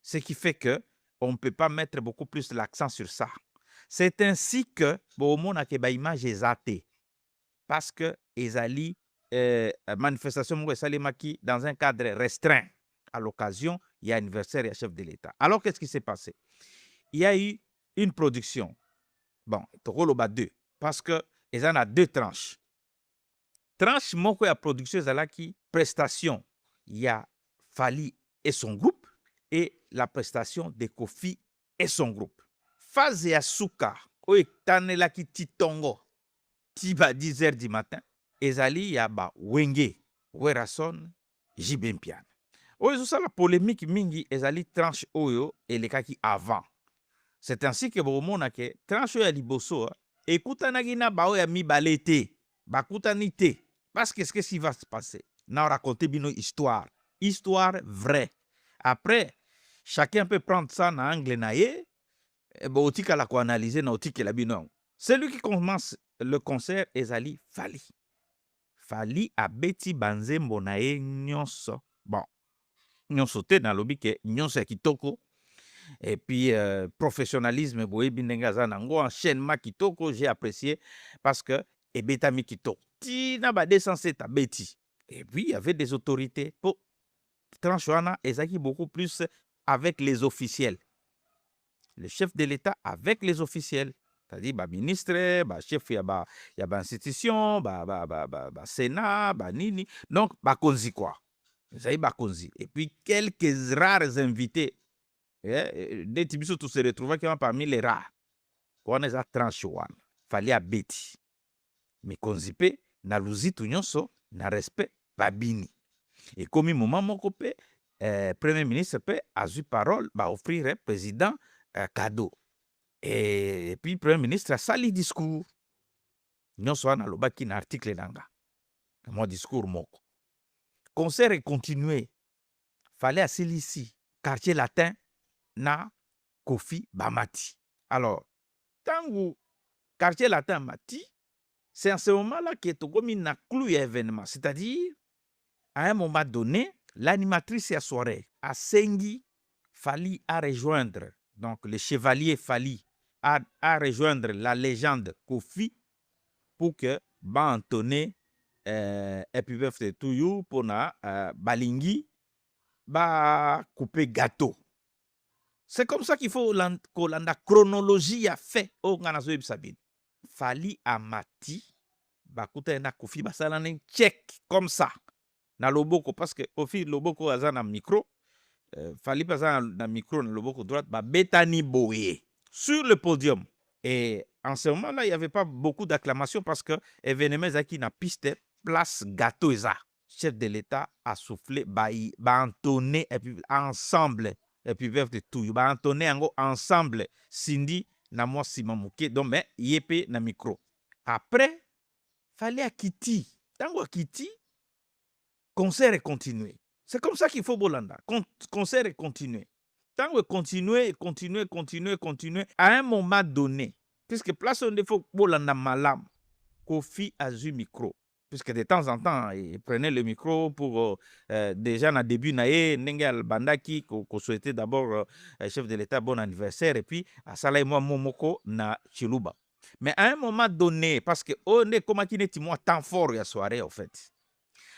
Ce qui fait que on ne peut pas mettre beaucoup plus l'accent sur ça. C'est ainsi que bomonake baimage eza te parce que ezali manifestation moko esalemaki dans un cadre restreint à l'occasion il y a anniversaire ya chef de l'État. Alors qu'est-ce qui s'est passé? Il y a eu une production. Bon, tokoloba deux parce que eza na deux tranches. Tranche moko ya production ezalaki prestation ya Fally et son groupe et la prestation de Kofi et son groupe. Phase ya suka oyo etanelaki ti tongo ti ba 10 heures du matin ezali ya ba Wenge, Werason, JB Mpiana. Oyo ezosala polémique mingi ezali tranche oyo elekaki avant. C'est ainsi que bomona ke tranche oyo ya liboso ekutanaki na ba oyo ya mibale te, bakutani te. Parce que qu'est-ce qui va se passer? Na raconter bino histoire. Histoire vraie. Après, chacun peut prendre ça na angle na ye, otika la ko analyser na otike la bino. Celui qui commence le concert ezali Fally. Fally abeti banzembo na ye nyonso. Bon, nyonso te nalobi ke nyonso ya kitoko. Et puis, professionnalisme, boyebi ndenge aza nango, enchaînement kitoko, j'ai apprécié parce que ebetami kitoko. Tina ba 207 abeti. Et puis, il y avait des autorités. Pour Tranchoana, ezaki beaucoup plus avec les officiels. Le chef de l'État avec les officiels. C'est-à-dire, bah, ministre, bah, chef, il y a ba institution, bah, Sénat, bah, nini. Donc, bah, konzi quoi. Ezali ba konzi. Et puis, quelques rares invités. Neti biso tout se retrouva parmi les rares. Wana eza tranche wana. Fally abeti. Mikonzi mpe na luzitu nyonso na respect babini. Ekomi moment moko pe premier ministre pe azwi parole ba offrir président cadeau. Et puis premier ministre asali discours. Nyonso wana alobaki na article nanga. Mon discours moko. Concert est continué. Fallait asilisi quartier latin na Kofi Bamati. Alors, tangu quartier latin mati, c'est en ce moment-là que Togomi n'a clou événement. C'est-à-dire, à un moment donné, l'animatrice à soirée a sengi Fally à rejoindre, donc le chevalier Fally à rejoindre la légende Kofi pour que ba entonner Happy Birthday to you pour na balingi ba couper gâteau. C'est comme ça qu'il faut que la chronologie a fait au Nganazo Ibsabine. Fally amati, bakuta na Kofi basala na check comme ça. Na loboko parce que Kofi loboko aza na micro, Fally aza na micro na loboko droite, ba betani boye sur le podium. Et en ce moment-là, il n'y avait pas beaucoup d'acclamations parce que événement zaki na piste place gâteau eza. Chef de l'État a soufflé ba entonné et puis ensemble. Et puis de tout ba entonné ensemble Cindy na moi Simamuke donc mais yépé na micro. Après fallait à Kitty. Tango Kitty concert est continué. C'est comme ça qu'il faut Bolanda. Concert est continué. Tango continuer. À un moment donné, puisque place on faut Bolanda malam, Kofi a eu micro. Puisque de temps en temps, il prenait le micro pour déjà na début naé ndenge albandaki ko souhaiter d'abord chef de l'État bon anniversaire et puis à sala moi momoko na Chiluba. Mais à un moment donné, parce que on est comme qui n'est moi temps fort la soirée en fait.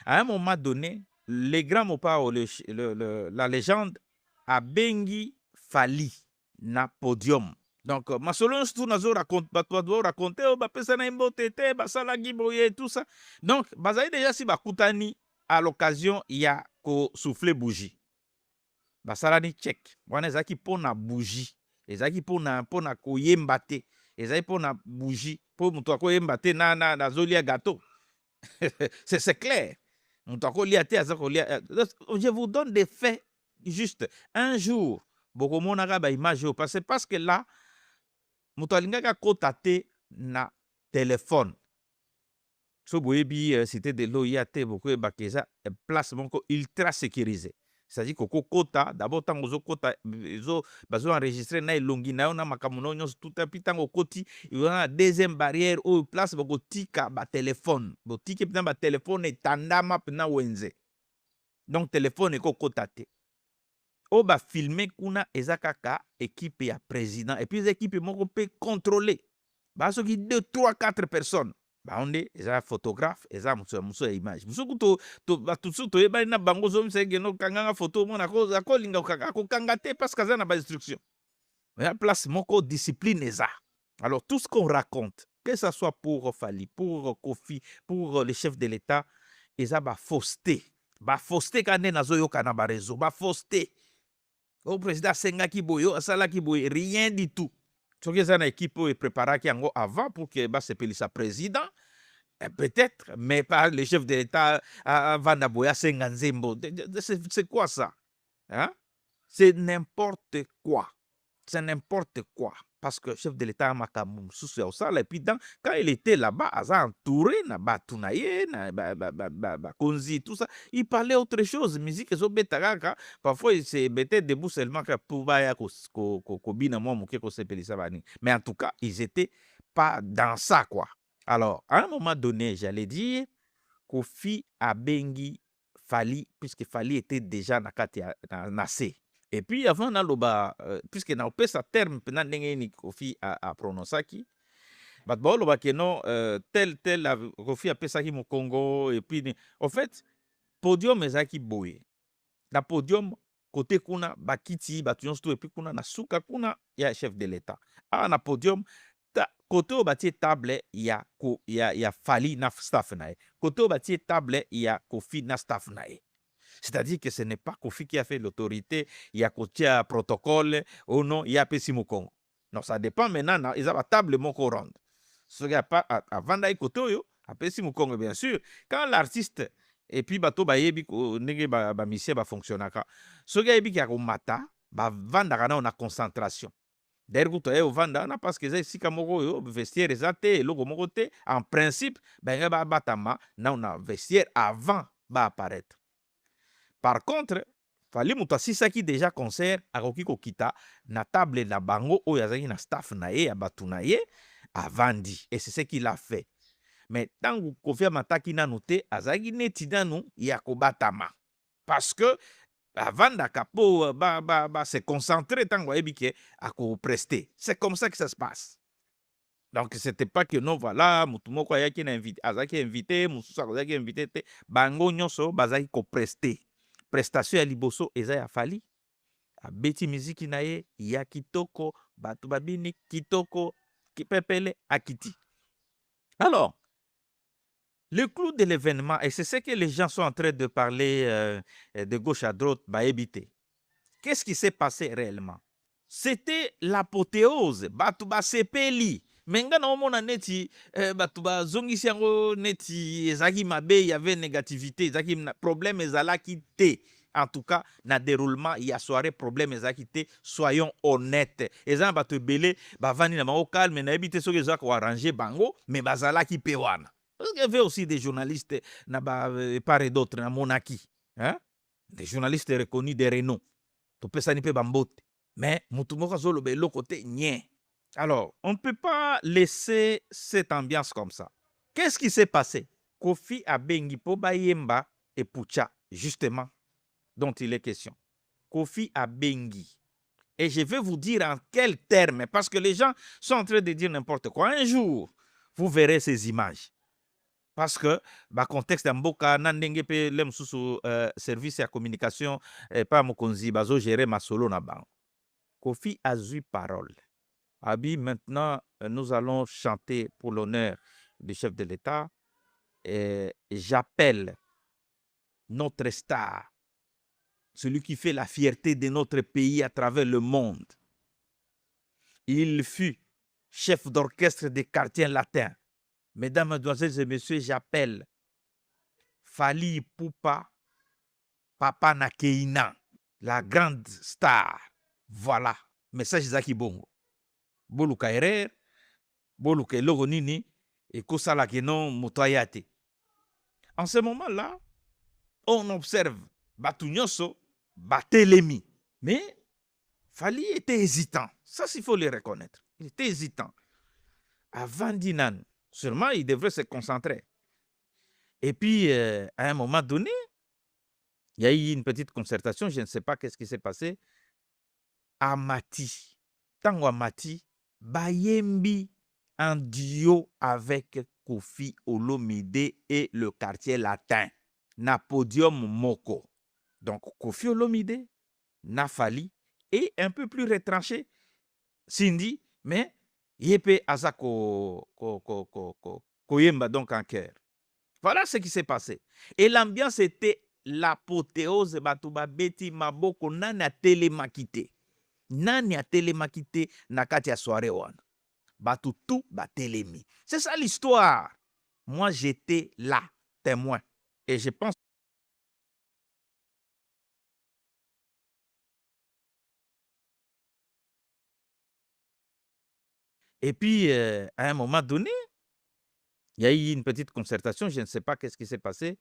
À un moment donné, les grands mopa la légende a bengi Fally na podium. Donc, Masolon tout nazo raconter, bapesa na imbo tete, basala giboye, tout ça. Donc, bazaï déjà si bakutani à l'occasion, il y a ko souffler bougie. Basala ni check. Wana ezaki pona bougie. Ezaki pona ko yembate. Ezaki pona bougie. Po muto ko yembate na zolia gâteau. C'est clair. Muto ko liate azako lia. Je vous donne des faits juste. Un jour, bokomonaka ba image parce que là moto alingaka kota te na téléphone. So boyebi cité de l'OIA te beaucoup bakeza place moko ultra sécurisé. C'est-à-dire que kota d'abord tango zo kota bazo enregistrer na elongi na yo na makamuno nyonso tout à puis tango koti il y a deuxième barrière ou place bako tika ba téléphone. Bo tike pina ba téléphone etandama pina wenze. Donc téléphone eko kota te. o ba filmer kuna eza kaka équipe ya président et puis équipe moko peut contrôler ba soki 2 3 4 personnes ba onde eza photographe eza muso ya image musuku to bato so toyebani na bango zomsenge no kanganga photo mona akolinga kaka akokanga te parce que aza na ba instruction ya place moko discipline eza. Alors tout ce qu'on raconte que ça soit pour Fally pour Kofi pour le chef de l'État eza ba fausseté kande nazoyoka na ba réseau ba fausseté. Au président asengaki boyo asalaki boye rien du tout. Soki eza na équipe oyo epreparaki yango avant pour que basepelisa président peut-être mais pas le chef de l'État avanda boye asenga nzembo. C'est quoi ça? Hein? C'est n'importe quoi. C'est n'importe quoi. Parce que le chef de l'État a makamum sous et puis quand il était là-bas, il a entouré na Batounaye, na Konzi, tout ça. Il parlait autre chose. Musique, parfois il s'est bêté debout seulement pour mais en tout cas, ils n'étaient pas dans ça, quoi. Alors, à un moment donné, j'allais dire, Kofi Abengi Fally, puisque Fally était déjà na Nassé. Et puis avant naloba puisque na opesa terme pena ndenge ni Kofi a prononcaki bato baoloba ke non tel Kofi apesaki mo Congo et puis en fait podium ezaki boye na podium côté kuna bakiti bato nyonso et puis kuna na suka kuna ya chef de l'État na podium côté o batie table ya Fally na staff na ye côté o batie table ya Kofi na staff na ye. C'est-à-dire que ce n'est pas Kofi qui a fait l'autorité, il y a côté protocole, ou non, il y a Pessi Mukongo. Non, ça dépend maintenant, ils ont la table moko ronde. Ce qui a pas, avant d'aller côté, à Pessi Mukongo, bien sûr, quand l'artiste, et puis bato ba yebi ko nenge ba missie ba fonctionnaka. Ce qui a yebi ki a mata, ba vanda kana on a concentration. D'ailleurs, tu es vanda na parce que c'est si kamoko yo vestiaire ezate, logo moko te, en principe, ben ba batama, na on a vestiaire avant ba apparaître. Par contre, Fally mutu asisaki déjà concert akoki kokita na table na bango oyo azaki na staff na ye ya bato na ye avandi et c'est ce qu'il a fait. Mais tangu Kofi amataki nanu te azaki neti nanu ya kobatama parce que avandaka po se concentrer tangu ayebi ke ako prester. C'est comme ça que ça se passe. Donc c'était pas que non voilà mutu moko ayaki na invité azaki invité mususu azaki invité te bango nyonso bazaki ko prester. Prestation ya liboso eza ya Fally abeti miziki na ye ya kitoko bato babini kitoko kipepele akiti. Alors le clou de l'événement et c'est ce que les gens sont en train de parler de gauche à droite baebite. Qu'est-ce qui s'est passé réellement? C'était l'apothéose bato basepeli menga na omona neti bato bazongisi yango neti ezaki mabe y avait négativité ezaki problème ezalaki te. En tout cas na déroulement il y a soirée problème ezalaki te, soyons honnêtes. Ezana bato ebele bavandi na bango calme na yebi te soki ezaka ko arranger bango mais bazalaki pe wana. Parce qu'il y avait aussi des journalistes na part et d'autres na monaki, hein? Des journalistes reconnus de renom. Topesani pe bambote. Mais mutu moko azoloba eloko te nye. Alors, on ne peut pas laisser cette ambiance comme ça. Qu'est-ce qui s'est passé? Kofi Abengi po bayemba et Pucha, justement, dont il est question. Kofi Abengi. Et je vais vous dire en quels termes, parce que les gens sont en train de dire n'importe quoi. Un jour, vous verrez ces images. Parce que, le contexte d'Amboka, nandenge pe lem sous service à communication, pas mokonzi, bazo gérer ma solo na bango. Kofi a eu parole. Abi, maintenant, nous allons chanter pour l'honneur du chef de l'État. J'appelle notre star, celui qui fait la fierté de notre pays à travers le monde. Il fut chef d'orchestre des quartiers latins. Mesdames, Mademoiselles et Messieurs, j'appelle Fally Ipupa Papa Nakeina, la grande star. Voilà, message Zaki Bongo. Boluka erer, boluka eloko nini, et kosala ke non motoyate. En ce moment-là, on observe batu nyonso batelemi. Mais Fally était hésitant. Ça, il faut le reconnaître. Il était hésitant. Avant Dinan, seulement il devrait se concentrer. Et puis, à un moment donné, Il y a eu une petite concertation, je ne sais pas qu'est-ce qui s'est passé. Amati, tango Amati, bayembi en duo avec Kofi Olomide et le quartier latin, na podium moko. Donc Kofi Olomide, Nafali, et un peu plus retranché, Cindy, mais Yepe Azako Koyemba donc en cœur. Voilà ce qui s'est passé. Et l'ambiance était l'apothéose Batouba Beti Maboko nani a télémakité. Nani a télémakité na kati ya soirée wana. Batu tout batelemi. C'est ça l'histoire. Moi j'étais là, témoin. Et je pense. Et puis, à un moment donné, il y a eu une petite concertation, je ne sais pas qu'est-ce qui s'est passé.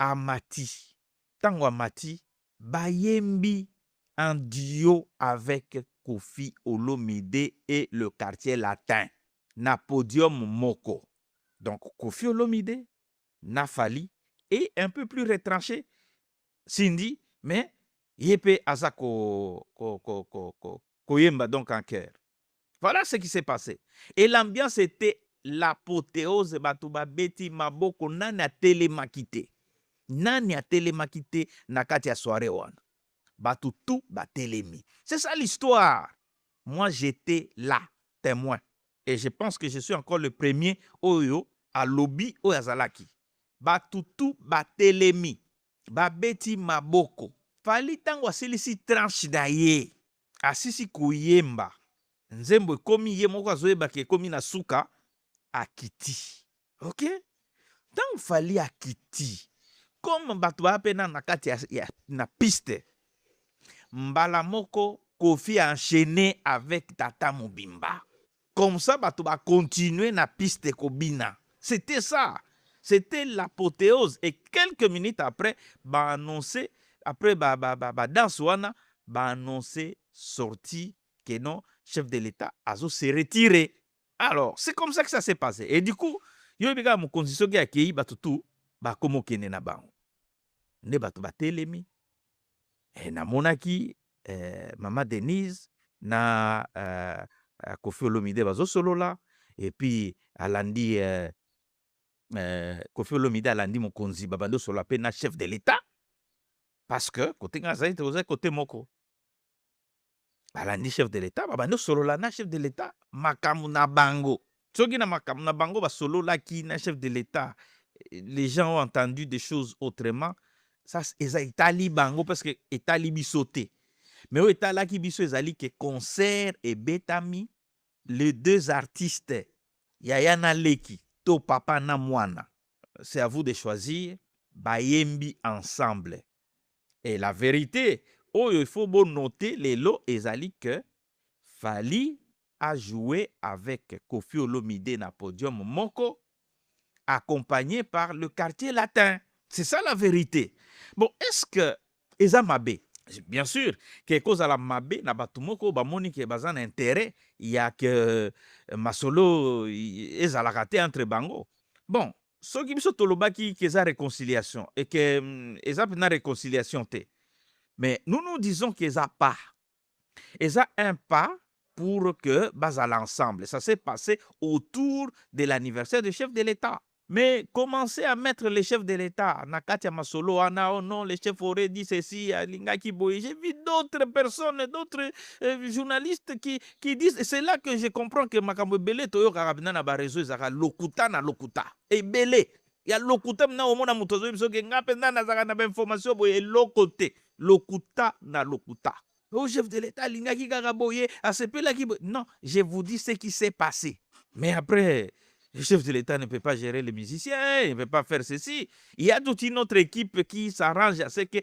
Amati, tango Amati, bayembi en duo avec Kofi Olomide et le quartier latin, na podium moko. Donc Kofi Olomide, Nafali, et un peu plus retranché, Cindy, mais Yepe Azako Koyemba donc en cœur. Voilà ce qui s'est passé. Et l'ambiance était l'apothéose Batouba Beti Maboko nani a télémakité. Nani a télémakité na kati ya soirée wana. Batu tout batelemi. C'est ça l'histoire. Moi j'étais là, témoin. Et je pense que je suis encore le premier oyo à lobby oyazalaki. Batu tout batelemi. Babeti maboko. Fali tango asilisi tranche na ye. Asisi kuyemba. Nzembo ekomi ye moko azoyebaka ekomi na suka akiti. Ok? Tango fali akiti. Comme bato bapena na kati na piste. Mbala moko Kofi a enchaîné avec Tata Mobimba. Comme ça, bato ba continuer na piste kobina. C'était ça. C'était l'apothéose. Et quelques minutes après, ba annoncé, après danse wana, ba annoncé sorti que non, chef de l'État azo se retirer. Alors, c'est comme ça que ça s'est passé. Et du coup, yo bika mo condition ki akei bato tout ba komo kene na bango. Ne bato batelemi. Et namonaki Mama Denise na Kofi Olomide bazo solola. Et puis alandi Kofi Olomide alandi mokonzi babando solo pe na chef de l'État. Parce que côté ngazali te côté moko. Alandi chef de l'État babando solola na chef de l'État makamu na bango. Soki na makamu na bango ba solola ki na chef de l'État. Les gens ont entendu des choses autrement. Ça eza itali bango parce que itali bisoté. Mais au italaki biso ezali que concert et betami les deux artistes Yaya na Leki to papa na mwana. C'est à vous de choisir bayembi ensemble. Et la vérité, oh il faut bon noter les lots ezali que Fali a joué avec Kofi Olomide na podium moko accompagné par le quartier latin. C'est ça la vérité. Bon, est-ce que eza mabe? Bien sûr, quelque chose à la mabe, na batumoko, bamoni ke bazan intérêt, il y a que masolo ezalaka te entre bango. Bon, soki biso tolobaki que eza réconciliation et que eza pena réconciliation te. Mais nous disons que eza pas. Eza un pas pour que bazala ensemble. Ça s'est passé autour de l'anniversaire du chef de l'État. Mais commencer à mettre les chefs de l'État, Nakatia Masolo, Ana, oh non, les chefs auraient dit ceci, Lingaki Boye. J'ai vu d'autres personnes, d'autres journalistes qui disent, et c'est là que je comprends que Makambo Belé, Toyo Karabina na Barezo, Zara Lokuta na Lokuta. Et Belé, il y a Lokuta, na Omona Mutozo, Msoke, Ngapenda na Zara na information, Boye, Lokote, Lokuta na Lokuta. Au chef de l'État, Lingaki Karaboye, à ce peu-là qui. Non, je vous dis ce qui s'est passé. Mais après. Le chef de l'État ne peut pas gérer les musiciens, il ne peut pas faire ceci. Il y a toute une autre équipe qui s'arrange à ce que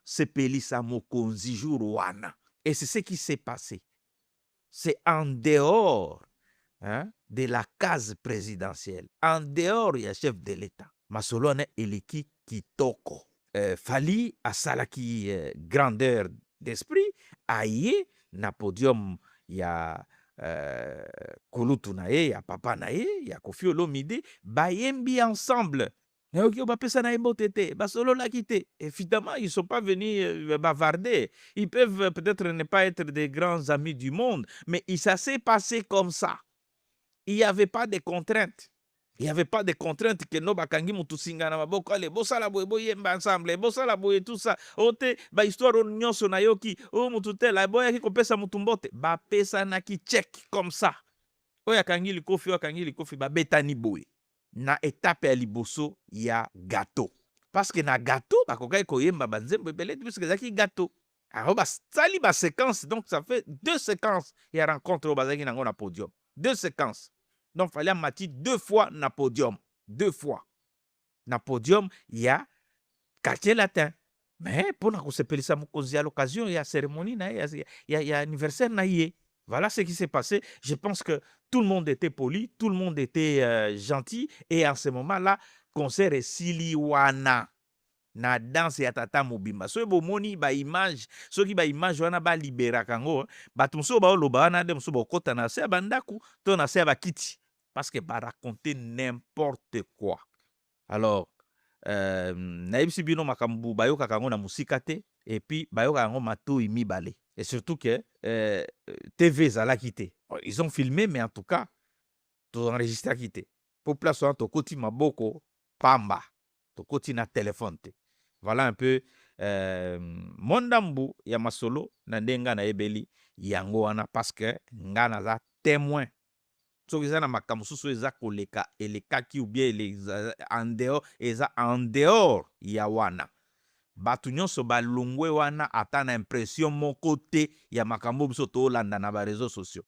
se pelisa mokonzi wana. Et c'est ce qui s'est passé. C'est en dehors de la case présidentielle. En dehors, il y a chef de l'État. Masolone eleki kitoko. Fali asalaki grandeur d'esprit. Aye, na podium, il y a Kulutu na ye, ya papa na ye, ya Kofi Olomide, bayembi ensemble. nayoki oyo bapesa na ye mbote te basololaki te. Évidemment ils sont pas venus bavarder, ils peuvent peut-être ne pas être des grands amis du monde, mais ça s'est passé comme ça. Il n'y avait pas de contraintes. Il n'y avait pas de contraintes que no bakangi mutu singa na maboko ale bosala boye boyemba ensemble bosala boye tout ça ote ba histoire nyonso na yoki o mutu tela boyaki kopesa mutu mbote bapesanaki check comme ça oyo akangi likofi oyo akangi likofi babetani boye na etape ya liboso ya gâteau parce que na gâteau bakokaki koyemba banzembo ebele puisque ezalaki gâteau alors basali baséquence donc ça fait 2 séquences ya rencontre oyo bazalaki nango na podium 2 séquences. Donc, il fallait Mati 2 fois na podium. 2 fois. Na podium, il y a quartier latin. Mais pour nous à l'occasion, il y a cérémonie, il y a anniversaire. Voilà ce qui s'est passé. Je pense que tout le monde était poli, tout le monde était gentil. Et en ce moment-là, concert est Siliwana. Na danse ya tata mobimba so bomoni ba image soki ba image wana ba libera kango bato mosusu baoloba wana nde mosusu bakota na se ya bandaku to na se ya bakiti parce que ba raconter n'importe quoi. Alors nayebisi bino makambu bayoka kango na musika te et puis bayoka kango matoi mibale et surtout que TV ezalaki te. Ils ont filmé mais en tout cas to enregistraki te pour place wana tokoti maboko pamba tokoti na téléphone te. Voilà un peu mondambu ya masolo na ndenga na ebeli yango wana parce que nga naza témoin soki eza na makambo mosusu eza koleka elekaki ou bien en dehors eza en dehors ya wana bato nyonso balongwe wana ata na impression moko te ya makambo biso tolanda na bareseau sociaux